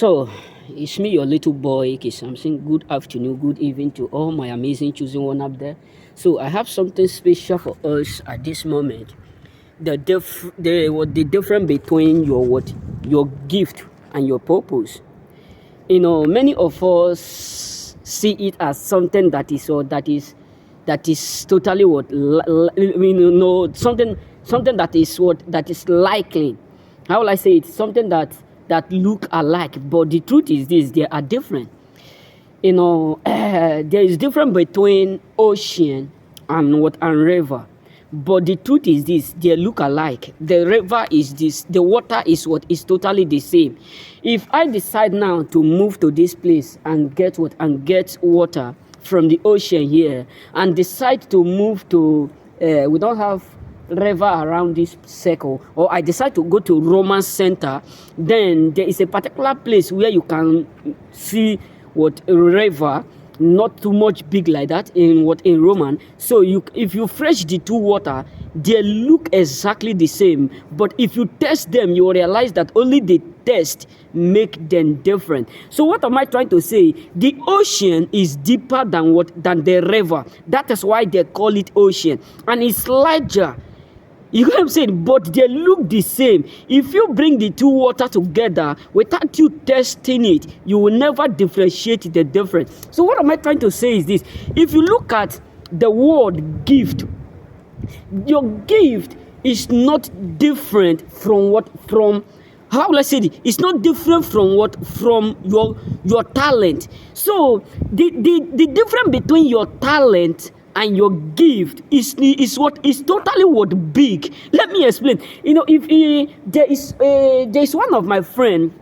So, it's me, your little boy, K. Samson. Good afternoon, good evening to all my amazing choosing one up there. So, I have something special for us at this moment. The difference between your gift and your purpose. Many of us see it as something that is totally something that is likely. How will I say it? Something that look alike, but the truth is this: they are different. There is difference between ocean and river, but the truth is this: they look alike. The river is this, the water is what is totally the same. If I decide now to move to this place and get water from the ocean here, and decide to move to we don't have river around this circle, or I decide to go to Roman center, then there is a particular place where you can see what a river, not too much big like that in Roman. So if you fresh the two water, they look exactly the same, but if you test them, you will realize that only the test make them different. So what am I trying to say? The ocean is deeper than the river. That is why they call it ocean, and it's larger. You know what I'm saying? But they look the same. If you bring the two water together without you testing it, you will never differentiate the difference. So what am I trying to say is this: if you look at the word gift, your gift is not different from how will I say it? It's not different from your talent. So the difference between your talent and your gift is totally what big. Let me explain. If there is one of my friend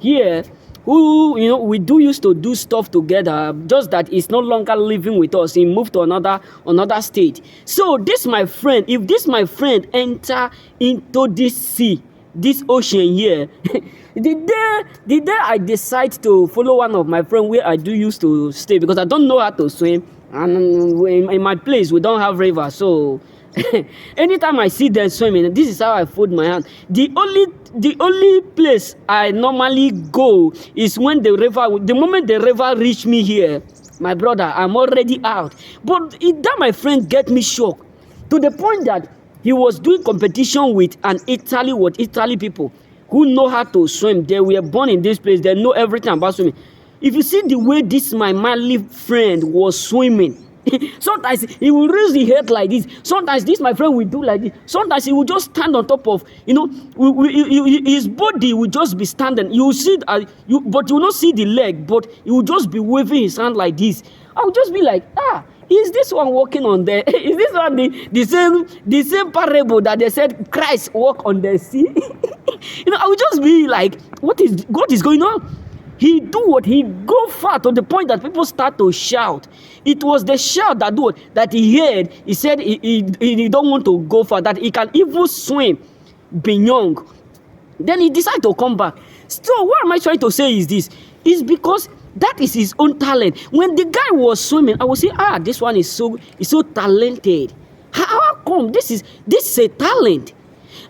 here who we used to do stuff together, just that he's no longer living with us. He moved to another state. So this my friend, if this my friend enter into this sea, this ocean here, the day I decide to follow one of my friend where I used to stay, because I don't know how to swim, and in my place we don't have river. So anytime I see them swimming, this is how I fold my hand. The only place I normally go is when the moment the river reach me here, my brother, I'm already out. But that my friend get me shocked to the point that he was doing competition with Italy people who know how to swim. They were born in this place. They know everything about swimming. If you see the way this my manly friend was swimming, sometimes he will raise the head like this. Sometimes this my friend will do like this. Sometimes he will just stand on top of, his body will just be standing. You will see, but you will not see the leg, but he will just be waving his hand like this. I will just be like, is this one walking on there? Is this one the same parable that they said Christ walk on the sea? I will just be like, what is going on? He go far to the point that people start to shout. It was the shout that he heard. He said he don't want to go far, that he can even swim beyond. Then he decided to come back. So what am I trying to say is this? Is because that is his own talent. When the guy was swimming, I would say, this one is so talented. How come? This is a talent.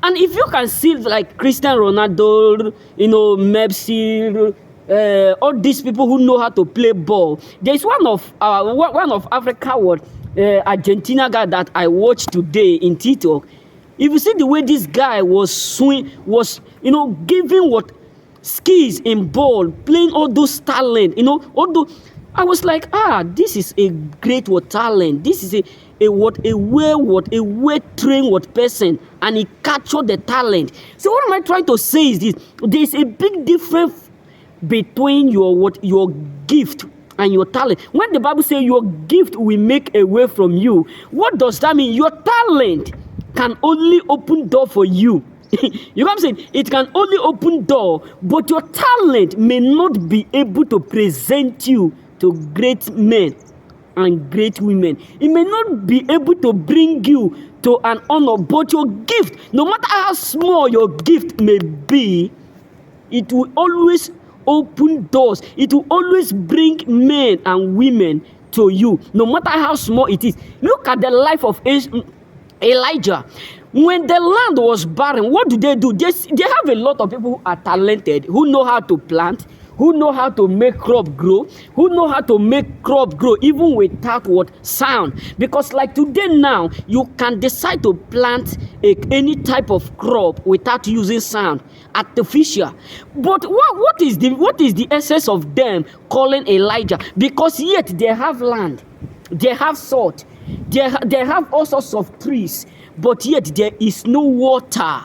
And if you can see like Cristiano Ronaldo, Messi, all these people who know how to play ball. There's one of Africa Argentina guy that I watched today in TikTok. If you see the way this guy was giving what skills in ball, playing all those talent, I was like, this is a great talent. This is a well trained person, and he captured the talent. So what am I trying to say is this: there's a big difference between your gift and your talent. When the Bible says your gift will make a way from you, what does that mean? Your talent can only open door for you. You know what I'm saying? It can only open door, but your talent may not be able to present you to great men and great women. It may not be able to bring you to an honor, but your gift, no matter how small your gift may be, it will always open doors. It will always bring men and women to you, no matter how small it is. Look at the life of Elijah. When the land was barren, what do? They have a lot of people who are talented, who know how to plant, who know how to make crop grow, who know how to make crop grow even without what sound. Because like today now, you can decide to plant any type of crop without using sound, artificial. But what is the essence of them calling Elijah? Because yet they have land, they have salt, they have all sorts of trees, but yet there is no water.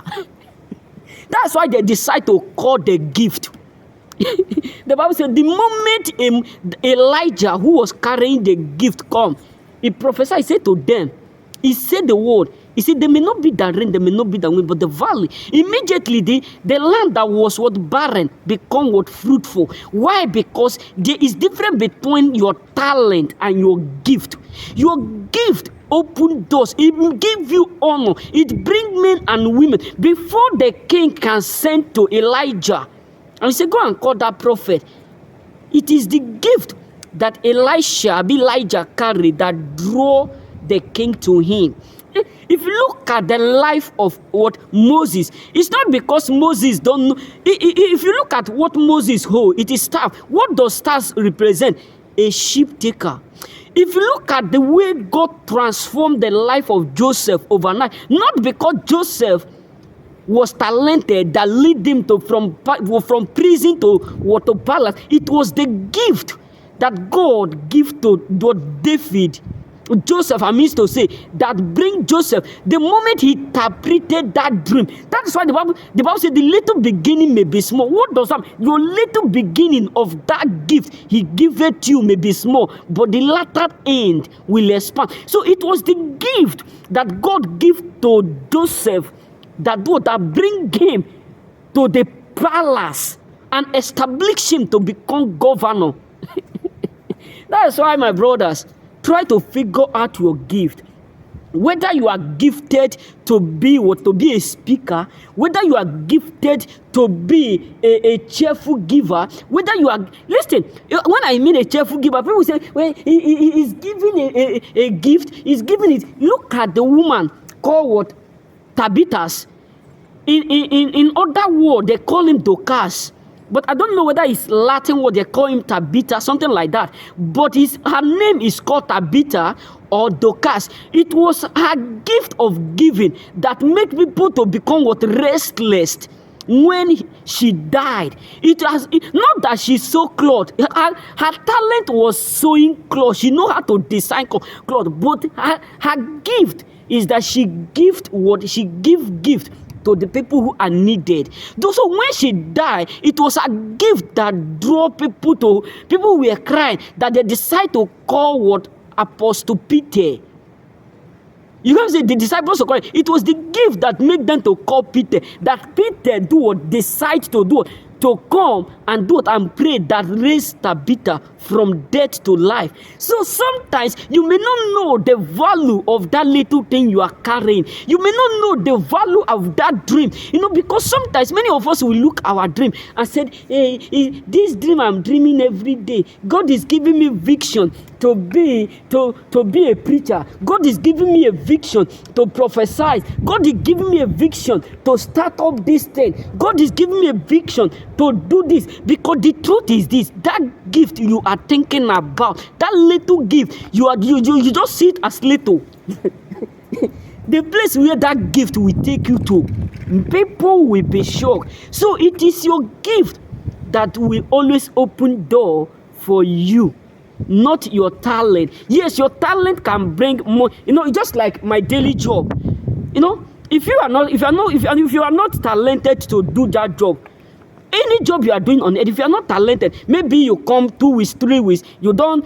That's why they decide to call the gift. The Bible said the moment Elijah, who was carrying the gift, come, he prophesied. He said to them, he said the word. He said, there may not be the rain, there may not be the wind, but the valley. Immediately, the land that was what barren become what fruitful. Why? Because there is difference between your talent and your gift. Your gift open doors. It give you honor. It bring men and women. Before the king can send to Elijah, and he said, go and call that prophet. It is the gift that Elijah carried that draw the king to him. If you look at the life of what Moses, it's not because Moses don't know. If you look at what Moses hold, it is staff. What does staff represent? A sheep taker. If you look at the way God transformed the life of Joseph overnight, not because Joseph was talented that lead him to from prison to palace. It was the gift that God gave to David. Joseph, I mean to say, that bring Joseph, the moment he interpreted that dream. That is why the Bible said the little beginning may be small. What does that mean? Your little beginning of that gift he giveth you may be small, but the latter end will expand. So it was the gift that God gave to Joseph that bring him to the palace and establish him to become governor. That's why, my brothers, try to figure out your gift. Whether you are gifted to be a speaker, whether you are gifted to be a cheerful giver, whether you are, listen, when I mean a cheerful giver, people say, well, he is giving a gift, he's giving it. Look at the woman called Tabitha's. In other words, they call him Dorcas. But I don't know whether it's Latin word, they call him Tabitha, something like that. But her name is called Tabitha or Dorcas. It was her gift of giving that made people to become restless when she died. Not that she sew cloth. Her talent was sewing cloth. She know how to design cloth. But her gift is that she give gift to the people who are needed. So when she died, it was a gift that drew people who were crying, that they decide to call Apostle Peter. You can say the disciples of Christ. It was the gift that made them to call Peter. That Peter decide to do to come and and pray that raised Tabitha from death to life. So sometimes you may not know the value of that little thing you are carrying. You may not know the value of that dream. Because sometimes many of us will look our dream and say, hey, this dream I'm dreaming every day. God is giving me vision to be a preacher. God is giving me a vision to prophesy. God is giving me a vision to start up this thing. God is giving me a vision to do this. Because the truth is this, that gift you are thinking about, that little gift, you just see it as little. The place where that gift will take you to, people will be shocked. So it is your gift that will always open door for you, not your talent. Yes, your talent can bring more. Just like my daily job. If you are not talented to do that job, any job you are doing on it, if you are not talented, maybe you come 2 weeks, 3 weeks, you don't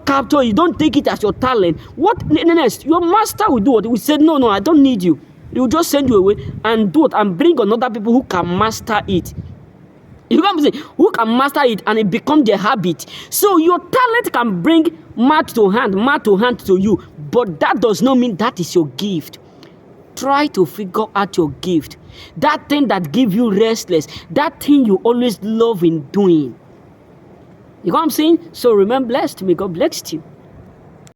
capture, you don't take it as your talent. What next? Your master will do what? He will say, no, I don't need you. He will just send you away and do it and bring on other people who can master it. You can say who can master it and it become their habit. So your talent can bring mouth to hand to you, but that does not mean that is your gift. Try to figure out your gift. That thing that gives you restless. That thing you always love in doing. You know what I'm saying? So remain blessed. May God bless you.